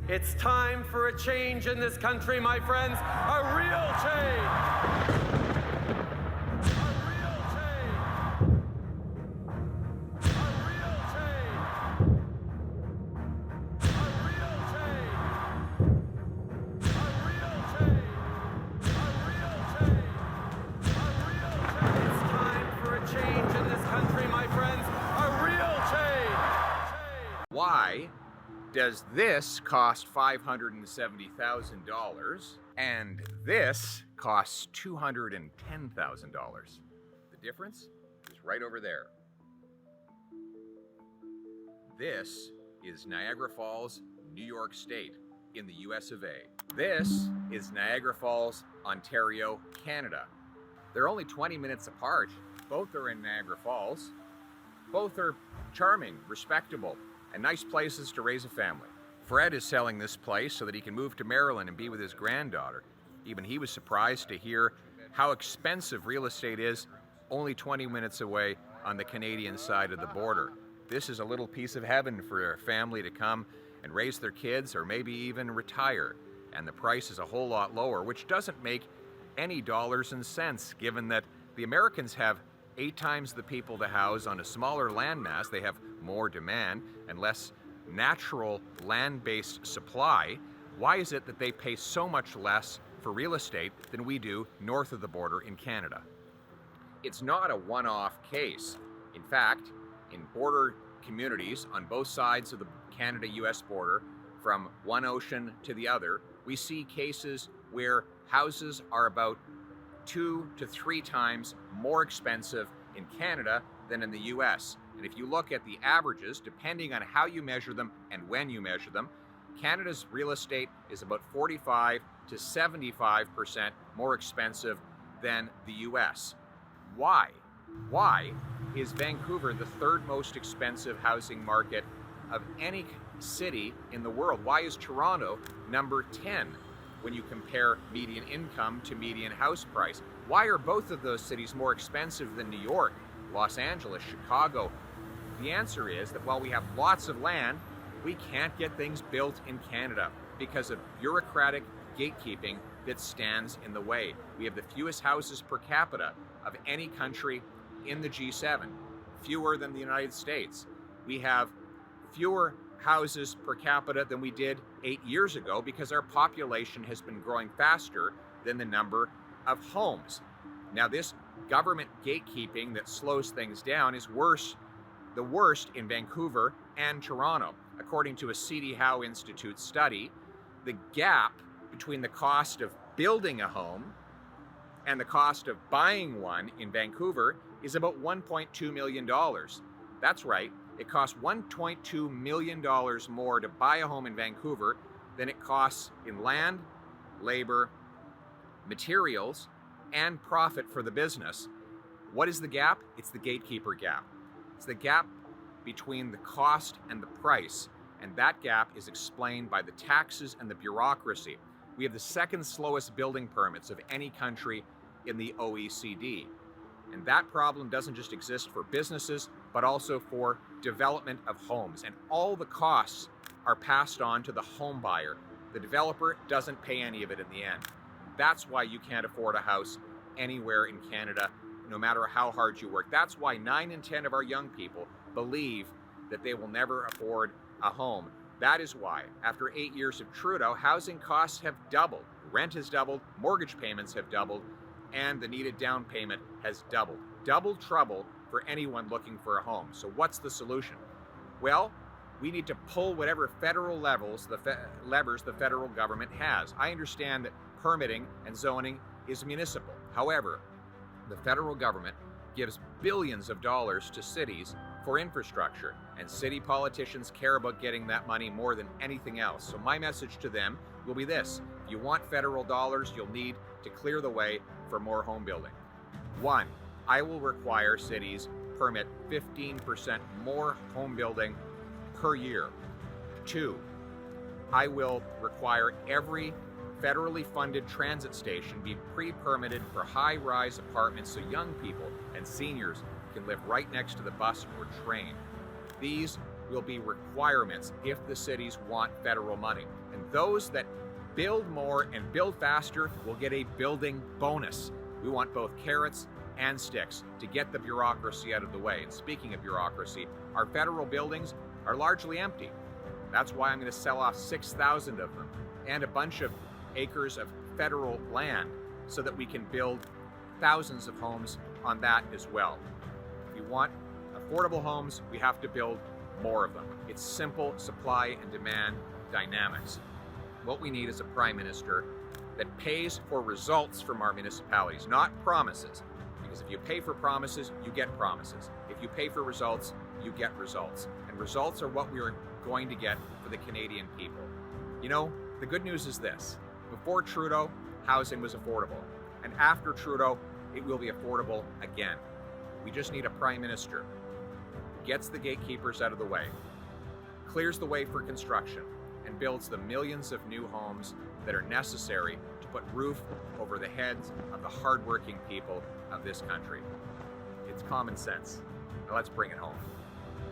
It's time for a change in this country, my friends. A real change. A real change. A real change. A real change. A real change. A real change. A real change. It's time for a change in this country, my friends. A real change. Why does this cost $570,000 and this costs $210,000? The difference is right over there. This is Niagara Falls, New York State, in the US of A. This is Niagara Falls, Ontario, Canada. They're only 20 minutes apart. Both are in Niagara Falls. Both are charming, respectable, and nice places to raise a family. Fred is selling this place so that he can move to Maryland and be with his granddaughter. Even he was surprised to hear how expensive real estate is only 20 minutes away on the Canadian side of the border. This is a little piece of heaven for a family to come and raise their kids or maybe even retire. And the price is a whole lot lower, which doesn't make any dollars and cents given that the Americans have 8 times the people to house on a smaller landmass. They have more demand and less natural land-based supply. Why is it that they pay so much less for real estate than we do north of the border in Canada? It's not a one-off case. In fact, in border communities on both sides of the Canada-US border, from one ocean to the other, we see cases where houses are about 2 to 3 times more expensive in Canada than in the US. And if you look at the averages, depending on how you measure them and when you measure them, Canada's real estate is about 45 to 75% more expensive than the US. Why? Why is Vancouver the 3rd most expensive housing market of any city in the world? Why is Toronto number 10? When you compare median income to median house price? Why are both of those cities more expensive than New York, Los Angeles, Chicago? The answer is that while we have lots of land, we can't get things built in Canada because of bureaucratic gatekeeping that stands in the way. We have the fewest houses per capita of any country in the G7, fewer than the United States. We have fewer houses per capita than we did 8 years ago because our population has been growing faster than the number of homes. Now, this government gatekeeping that slows things down is the worst in Vancouver and Toronto. According to a C.D. Howe Institute study, the gap between the cost of building a home and the cost of buying one in Vancouver is about $1.2 million. That's right. It costs $1.2 million more to buy a home in Vancouver than it costs in land, labor, materials, and profit for the business. What is the gap? It's the gatekeeper gap. It's the gap between the cost and the price, and that gap is explained by the taxes and the bureaucracy. We have the 2nd slowest building permits of any country in the OECD. And that problem doesn't just exist for businesses, but also for development of homes. And all the costs are passed on to the home buyer. The developer doesn't pay any of it in the end. That's why you can't afford a house anywhere in Canada, no matter how hard you work. That's why 9 in 10 of our young people believe that they will never afford a home. That is why, after 8 years of Trudeau, housing costs have doubled. Rent has doubled, mortgage payments have doubled, and the needed down payment has doubled. Double trouble for anyone looking for a home. So what's the solution? Well, we need to pull whatever federal levers the federal government has. I understand that permitting and zoning is municipal. However, the federal government gives billions of dollars to cities for infrastructure, and city politicians care about getting that money more than anything else. So my message to them will be this: if you want federal dollars, you'll need to clear the way for more home building. 1, I will require cities permit 15% more home building per year. 2, I will require every federally funded transit station be pre-permitted for high-rise apartments so young people and seniors can live right next to the bus or train. These will be requirements if the cities want federal money. And those that build more and build faster will get a building bonus. We want both carrots and sticks to get the bureaucracy out of the way. And speaking of bureaucracy, our federal buildings are largely empty. That's why I'm going to sell off 6,000 of them and a bunch of acres of federal land so that we can build thousands of homes on that as well. If we want affordable homes, we have to build more of them. It's simple supply and demand dynamics. What we need is a prime minister that pays for results from our municipalities, not promises. Because if you pay for promises, you get promises. If you pay for results, you get results. And results are what we are going to get for the Canadian people. You know, the good news is this. Before Trudeau, housing was affordable. And after Trudeau, it will be affordable again. We just need a prime minister who gets the gatekeepers out of the way, clears the way for construction, and builds the millions of new homes that are necessary to put roof over the heads of the hardworking people of this country. It's common sense. Now let's bring it home.